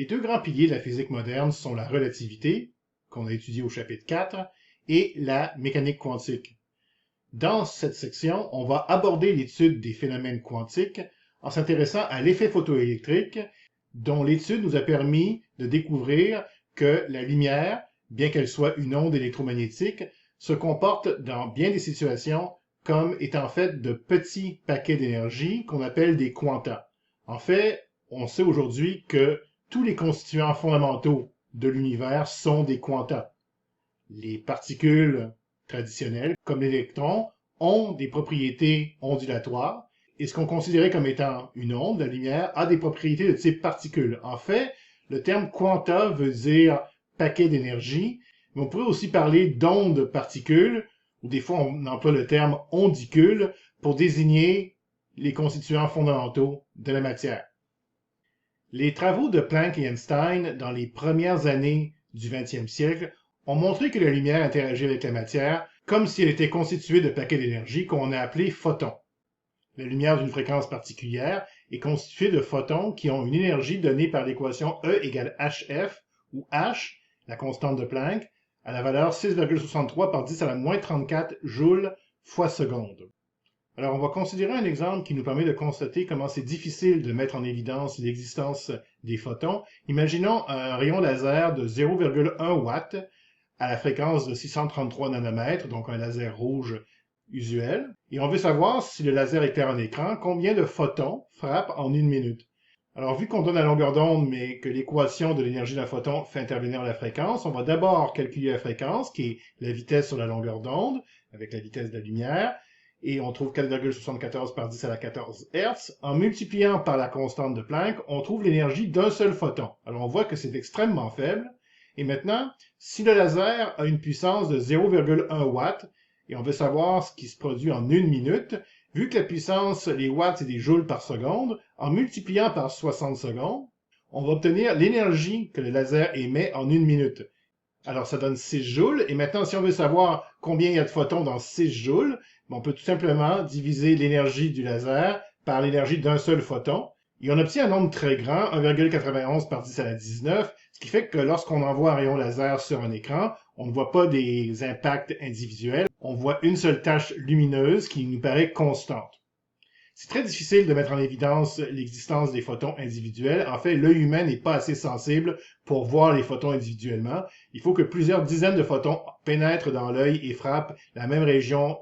Les deux grands piliers de la physique moderne sont la relativité, qu'on a étudié au chapitre 4, et la mécanique quantique. Dans cette section, on va aborder l'étude des phénomènes quantiques en s'intéressant à l'effet photoélectrique, dont l'étude nous a permis de découvrir que la lumière, bien qu'elle soit une onde électromagnétique, se comporte dans bien des situations comme étant faite de petits paquets d'énergie qu'on appelle des quanta. En fait, on sait aujourd'hui que tous les constituants fondamentaux de l'univers sont des quanta. Les particules traditionnelles, comme l'électron, ont des propriétés ondulatoires, et ce qu'on considérait comme étant une onde, la lumière, a des propriétés de type particule. En fait, le terme quanta veut dire paquet d'énergie, mais on pourrait aussi parler d'onde particules, ou des fois on emploie le terme ondicule pour désigner les constituants fondamentaux de la matière. Les travaux de Planck et Einstein dans les premières années du 20e siècle ont montré que la lumière interagit avec la matière comme si elle était constituée de paquets d'énergie qu'on a appelés photons. La lumière d'une fréquence particulière est constituée de photons qui ont une énergie donnée par l'équation E égale hf, où h, la constante de Planck, a la valeur 6,63 par 10 à la moins 34 joules fois seconde. Alors, on va considérer un exemple qui nous permet de constater comment c'est difficile de mettre en évidence l'existence des photons. Imaginons un rayon laser de 0,1 watts à la fréquence de 633 nanomètres, donc un laser rouge usuel. Et on veut savoir si le laser éclaire un écran, combien de photons frappent en une minute. Alors, vu qu'on donne la longueur d'onde, mais que l'équation de l'énergie d'un photon fait intervenir la fréquence, on va d'abord calculer la fréquence, qui est la vitesse sur la longueur d'onde, avec la vitesse de la lumière, et on trouve 4,74 par 10 à la 14 Hz. En multipliant par la constante de Planck, on trouve l'énergie d'un seul photon. Alors, on voit que c'est extrêmement faible. Et maintenant, si le laser a une puissance de 0,1 watts, et on veut savoir ce qui se produit en une minute, vu que la puissance, les watts, c'est des joules par seconde, en multipliant par 60 secondes, on va obtenir l'énergie que le laser émet en une minute. Alors, ça donne 6 joules. Et maintenant, si on veut savoir combien il y a de photons dans 6 joules, on peut tout simplement diviser l'énergie du laser par l'énergie d'un seul photon. Et on obtient un nombre très grand, 1,91 par 10 à la 19, ce qui fait que lorsqu'on envoie un rayon laser sur un écran, on ne voit pas des impacts individuels, on voit une seule tache lumineuse qui nous paraît constante. C'est très difficile de mettre en évidence l'existence des photons individuels. En fait, l'œil humain n'est pas assez sensible pour voir les photons individuellement. Il faut que plusieurs dizaines de photons pénètrent dans l'œil et frappent la même région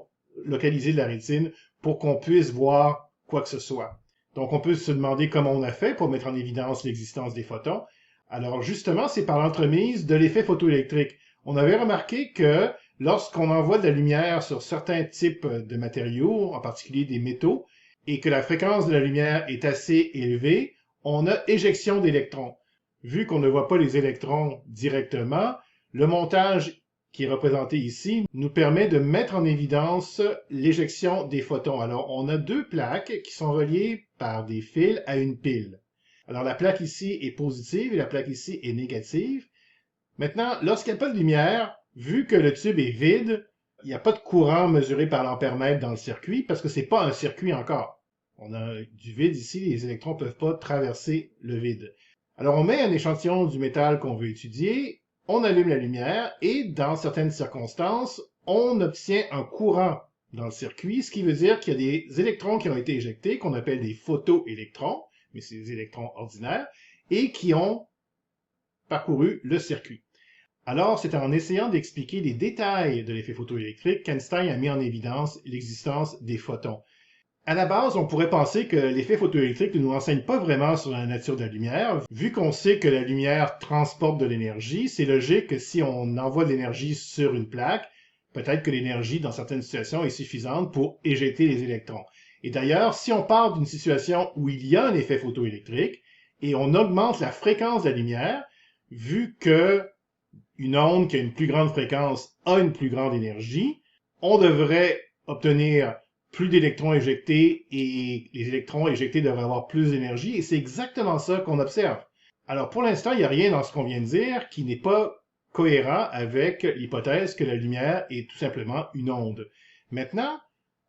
localisée de la rétine pour qu'on puisse voir quoi que ce soit. Donc, on peut se demander comment on a fait pour mettre en évidence l'existence des photons. Alors, justement, c'est par l'entremise de l'effet photoélectrique. On avait remarqué que lorsqu'on envoie de la lumière sur certains types de matériaux, en particulier des métaux, et que la fréquence de la lumière est assez élevée, on a éjection d'électrons. Vu qu'on ne voit pas les électrons directement, le montage qui est représenté ici nous permet de mettre en évidence l'éjection des photons. Alors, on a deux plaques qui sont reliées par des fils à une pile. Alors, la plaque ici est positive et la plaque ici est négative. Maintenant, lorsqu'il n'y a pas de lumière, vu que le tube est vide, il n'y a pas de courant mesuré par l'ampèremètre dans le circuit parce que c'est pas un circuit encore. On a du vide ici, les électrons ne peuvent pas traverser le vide. Alors on met un échantillon du métal qu'on veut étudier, on allume la lumière et dans certaines circonstances, on obtient un courant dans le circuit, ce qui veut dire qu'il y a des électrons qui ont été éjectés, qu'on appelle des photoélectrons, mais c'est des électrons ordinaires, et qui ont parcouru le circuit. Alors, c'est en essayant d'expliquer les détails de l'effet photoélectrique qu'Einstein a mis en évidence l'existence des photons. À la base, on pourrait penser que l'effet photoélectrique ne nous enseigne pas vraiment sur la nature de la lumière. Vu qu'on sait que la lumière transporte de l'énergie, c'est logique que si on envoie de l'énergie sur une plaque, peut-être que l'énergie, dans certaines situations, est suffisante pour éjecter les électrons. Et d'ailleurs, si on part d'une situation où il y a un effet photoélectrique et on augmente la fréquence de la lumière, vu que une onde qui a une plus grande fréquence a une plus grande énergie, on devrait obtenir plus d'électrons éjectés et les électrons éjectés devraient avoir plus d'énergie et c'est exactement ça qu'on observe. Alors pour l'instant, il n'y a rien dans ce qu'on vient de dire qui n'est pas cohérent avec l'hypothèse que la lumière est tout simplement une onde. Maintenant,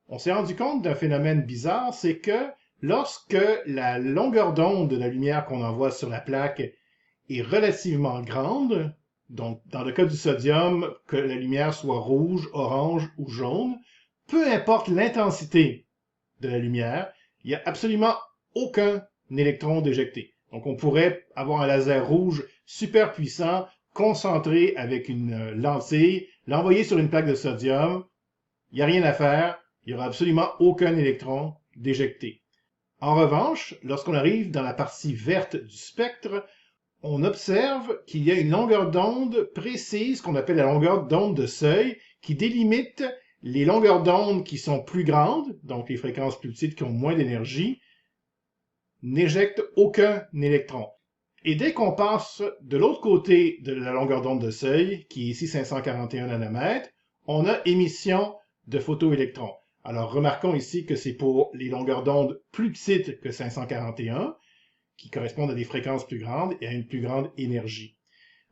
on s'est rendu compte d'un phénomène bizarre, c'est que lorsque la longueur d'onde de la lumière qu'on envoie sur la plaque est relativement grande, donc dans le cas du sodium, que la lumière soit rouge, orange ou jaune, peu importe l'intensité de la lumière, il n'y a absolument aucun électron déjecté. Donc on pourrait avoir un laser rouge super puissant, concentré avec une lentille, l'envoyer sur une plaque de sodium, il n'y a rien à faire, il n'y aura absolument aucun électron déjecté. En revanche, lorsqu'on arrive dans la partie verte du spectre, on observe qu'il y a une longueur d'onde précise qu'on appelle la longueur d'onde de seuil qui délimite les longueurs d'onde qui sont plus grandes, donc les fréquences plus petites qui ont moins d'énergie, n'éjectent aucun électron. Et dès qu'on passe de l'autre côté de la longueur d'onde de seuil, qui est ici 541 nanomètres, on a émission de photoélectrons. Alors remarquons ici que c'est pour les longueurs d'onde plus petites que 541, qui correspondent à des fréquences plus grandes et à une plus grande énergie.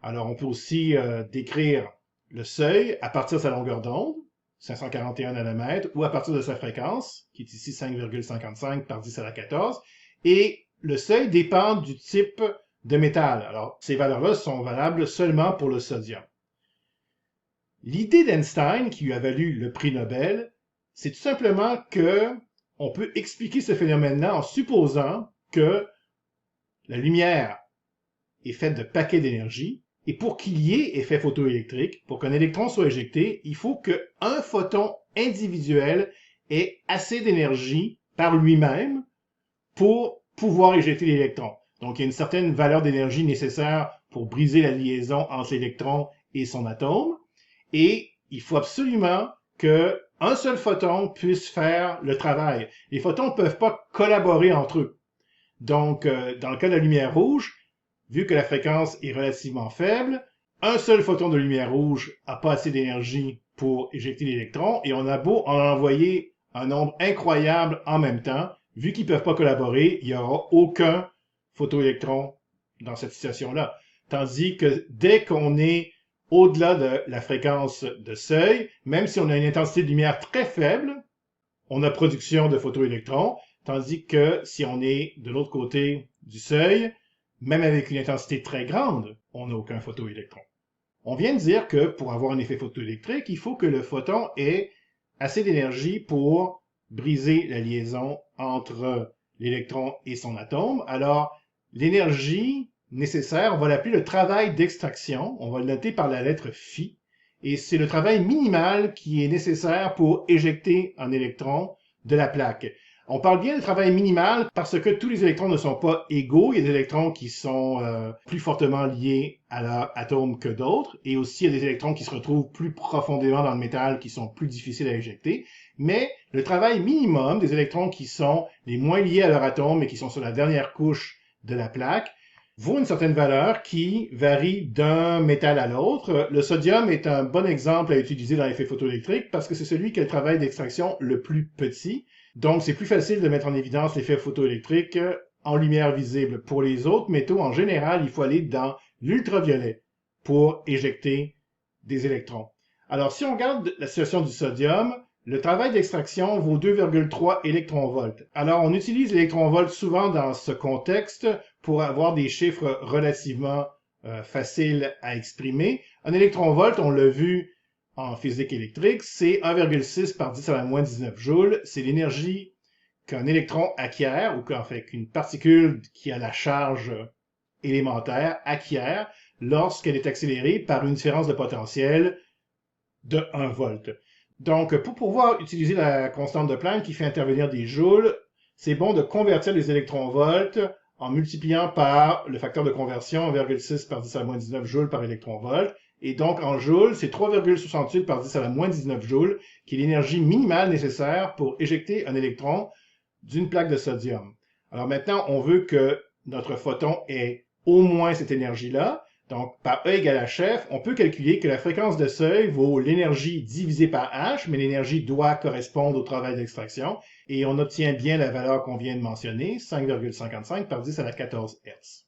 Alors on peut aussi décrire le seuil à partir de sa longueur d'onde, 541 nanomètres, ou à partir de sa fréquence, qui est ici 5,55 par 10 à la 14, et le seuil dépend du type de métal. Alors, ces valeurs-là sont valables seulement pour le sodium. L'idée d'Einstein, qui lui a valu le prix Nobel, c'est tout simplement que on peut expliquer ce phénomène-là en supposant que la lumière est faite de paquets d'énergie, et pour qu'il y ait effet photoélectrique, pour qu'un électron soit éjecté, il faut qu'un photon individuel ait assez d'énergie par lui-même pour pouvoir éjecter l'électron. Donc, il y a une certaine valeur d'énergie nécessaire pour briser la liaison entre l'électron et son atome. Et il faut absolument qu'un seul photon puisse faire le travail. Les photons ne peuvent pas collaborer entre eux. Donc, dans le cas de la lumière rouge, vu que la fréquence est relativement faible, un seul photon de lumière rouge n'a pas assez d'énergie pour éjecter l'électron et on a beau en envoyer un nombre incroyable en même temps, vu qu'ils ne peuvent pas collaborer, il n'y aura aucun photoélectron dans cette situation-là. Tandis que dès qu'on est au-delà de la fréquence de seuil, même si on a une intensité de lumière très faible, on a production de photoélectrons, tandis que si on est de l'autre côté du seuil, même avec une intensité très grande, on n'a aucun photoélectron. On vient de dire que pour avoir un effet photoélectrique, il faut que le photon ait assez d'énergie pour briser la liaison entre l'électron et son atome. Alors, l'énergie nécessaire, on va l'appeler le travail d'extraction, on va le noter par la lettre phi, et c'est le travail minimal qui est nécessaire pour éjecter un électron de la plaque. On parle bien de travail minimal parce que tous les électrons ne sont pas égaux. Il y a des électrons qui sont plus fortement liés à leur atome que d'autres, et aussi il y a des électrons qui se retrouvent plus profondément dans le métal, qui sont plus difficiles à éjecter. Mais le travail minimum des électrons qui sont les moins liés à leur atome et qui sont sur la dernière couche de la plaque vaut une certaine valeur qui varie d'un métal à l'autre. Le sodium est un bon exemple à utiliser dans l'effet photoélectrique parce que c'est celui qui a le travail d'extraction le plus petit. Donc, c'est plus facile de mettre en évidence l'effet photoélectrique en lumière visible. Pour les autres métaux, en général, il faut aller dans l'ultraviolet pour éjecter des électrons. Alors, si on regarde la situation du sodium, le travail d'extraction vaut 2,3 électronvolts. Alors, on utilise l'électronvolt souvent dans ce contexte pour avoir des chiffres relativement faciles à exprimer. Un électronvolt, on l'a vu en physique électrique, c'est 1,6 par 10 à la moins 19 joules. C'est l'énergie qu'un électron acquiert, ou qu'une particule qui a la charge élémentaire acquiert lorsqu'elle est accélérée par une différence de potentiel de 1 volt. Donc, pour pouvoir utiliser la constante de Planck qui fait intervenir des joules, c'est bon de convertir les électronvolts en multipliant par le facteur de conversion 1,6 par 10 à la moins 19 joules par électronvolt. Et donc, en joules, c'est 3,68 par 10 à la moins 19 joules, qui est l'énergie minimale nécessaire pour éjecter un électron d'une plaque de sodium. Alors maintenant, on veut que notre photon ait au moins cette énergie-là. Donc, par E égale HF, on peut calculer que la fréquence de seuil vaut l'énergie divisée par H, mais l'énergie doit correspondre au travail d'extraction. Et on obtient bien la valeur qu'on vient de mentionner, 5,55 par 10 à la 14 Hz.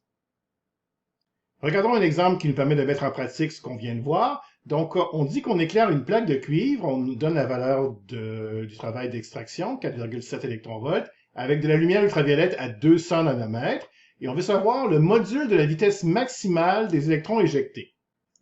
Regardons un exemple qui nous permet de mettre en pratique ce qu'on vient de voir. Donc, on dit qu'on éclaire une plaque de cuivre, on nous donne la valeur du travail d'extraction, 4,7 électronvolts, avec de la lumière ultraviolette à 200 nanomètres. Et on veut savoir le module de la vitesse maximale des électrons éjectés.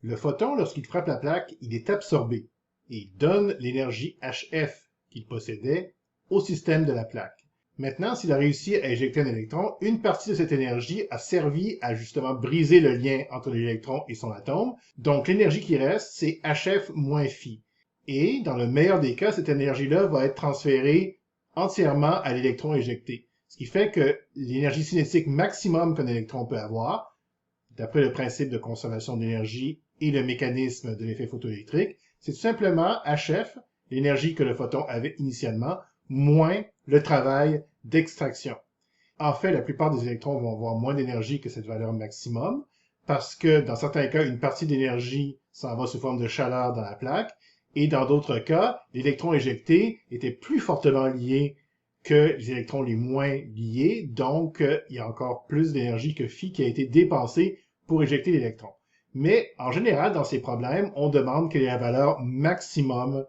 Le photon, lorsqu'il frappe la plaque, il est absorbé et il donne l'énergie HF qu'il possédait au système de la plaque. Maintenant, s'il a réussi à éjecter un électron, une partie de cette énergie a servi à justement briser le lien entre l'électron et son atome. Donc l'énergie qui reste, c'est HF moins phi. Et dans le meilleur des cas, cette énergie-là va être transférée entièrement à l'électron éjecté. Ce qui fait que l'énergie cinétique maximum qu'un électron peut avoir, d'après le principe de conservation d'énergie et le mécanisme de l'effet photoélectrique, c'est tout simplement HF, l'énergie que le photon avait initialement, moins le travail d'extraction. En fait, la plupart des électrons vont avoir moins d'énergie que cette valeur maximum, parce que dans certains cas, une partie d'énergie s'en va sous forme de chaleur dans la plaque, et dans d'autres cas, l'électron éjecté était plus fortement lié que les électrons les moins liés, donc il y a encore plus d'énergie que phi qui a été dépensée pour éjecter l'électron. Mais en général, dans ces problèmes, on demande quelle est la valeur maximum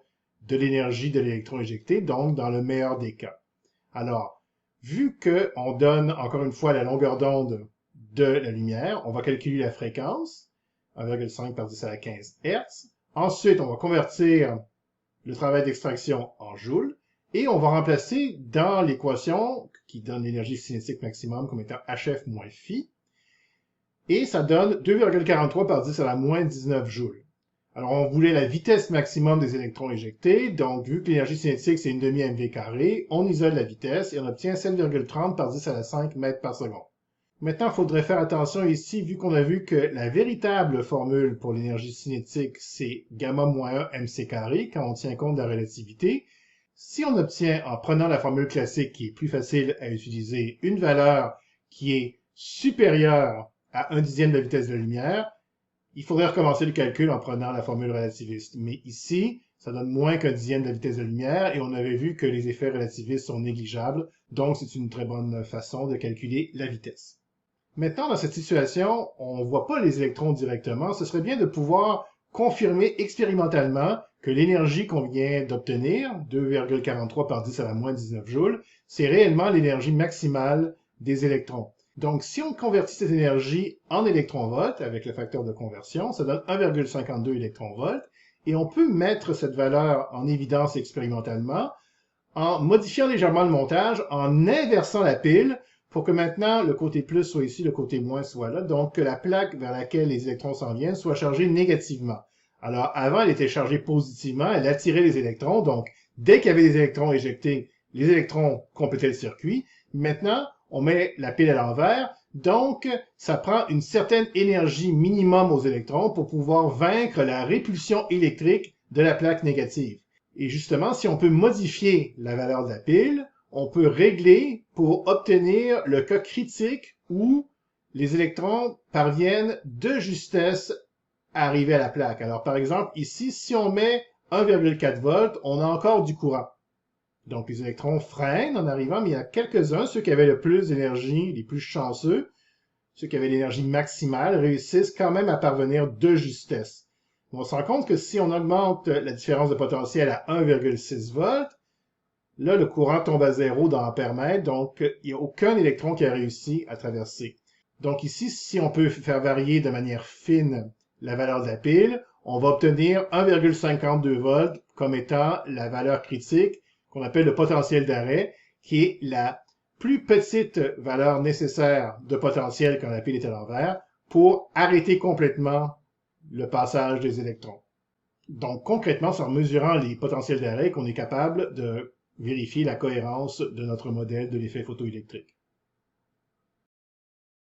de l'énergie de l'électron éjecté, donc dans le meilleur des cas. Alors, vu qu'on donne encore une fois la longueur d'onde de la lumière, on va calculer la fréquence, 1,5 par 10 à la 15 Hz. Ensuite, on va convertir le travail d'extraction en joules et on va remplacer dans l'équation qui donne l'énergie cinétique maximum comme étant HF moins phi. Et ça donne 2,43 par 10 à la moins 19 joules. Alors, on voulait la vitesse maximum des électrons éjectés, donc vu que l'énergie cinétique, c'est une demi-mv carré, on isole la vitesse et on obtient 7,30 par 10 à la 5 mètres par seconde. Maintenant, il faudrait faire attention ici, vu qu'on a vu que la véritable formule pour l'énergie cinétique, c'est gamma moins 1 mc carré, quand on tient compte de la relativité. Si on obtient, en prenant la formule classique qui est plus facile à utiliser, une valeur qui est supérieure à 1/10 de la vitesse de la lumière, il faudrait recommencer le calcul en prenant la formule relativiste. Mais ici, ça donne moins qu'1/10 de la vitesse de la lumière et on avait vu que les effets relativistes sont négligeables, donc c'est une très bonne façon de calculer la vitesse. Maintenant, dans cette situation, on ne voit pas les électrons directement. Ce serait bien de pouvoir confirmer expérimentalement que l'énergie qu'on vient d'obtenir, 2,43 par 10 à la moins 19 joules, c'est réellement l'énergie maximale des électrons. Donc, si on convertit cette énergie en électronvolts avec le facteur de conversion, ça donne 1,52 électronvolts, et on peut mettre cette valeur en évidence expérimentalement en modifiant légèrement le montage, en inversant la pile, pour que maintenant le côté plus soit ici, le côté moins soit là, donc que la plaque vers laquelle les électrons s'en viennent soit chargée négativement. Alors, avant, elle était chargée positivement, elle attirait les électrons, donc dès qu'il y avait des électrons éjectés, les électrons complétaient le circuit. Maintenant, on met la pile à l'envers, donc ça prend une certaine énergie minimum aux électrons pour pouvoir vaincre la répulsion électrique de la plaque négative. Et justement, si on peut modifier la valeur de la pile, on peut régler pour obtenir le cas critique où les électrons parviennent de justesse à arriver à la plaque. Alors par exemple, ici, si on met 1,4 volts, on a encore du courant. Donc, les électrons freinent en arrivant, mais il y a quelques-uns, ceux qui avaient le plus d'énergie, les plus chanceux, ceux qui avaient l'énergie maximale, réussissent quand même à parvenir de justesse. On se rend compte que si on augmente la différence de potentiel à 1,6 volts, là, le courant tombe à 0 dans ampères-mètres, donc il n'y a aucun électron qui a réussi à traverser. Donc ici, si on peut faire varier de manière fine la valeur de la pile, on va obtenir 1,52 volts comme étant la valeur critique qu'on appelle le potentiel d'arrêt, qui est la plus petite valeur nécessaire de potentiel quand la pile est à l'envers pour arrêter complètement le passage des électrons. Donc concrètement, c'est en mesurant les potentiels d'arrêt qu'on est capable de vérifier la cohérence de notre modèle de l'effet photoélectrique.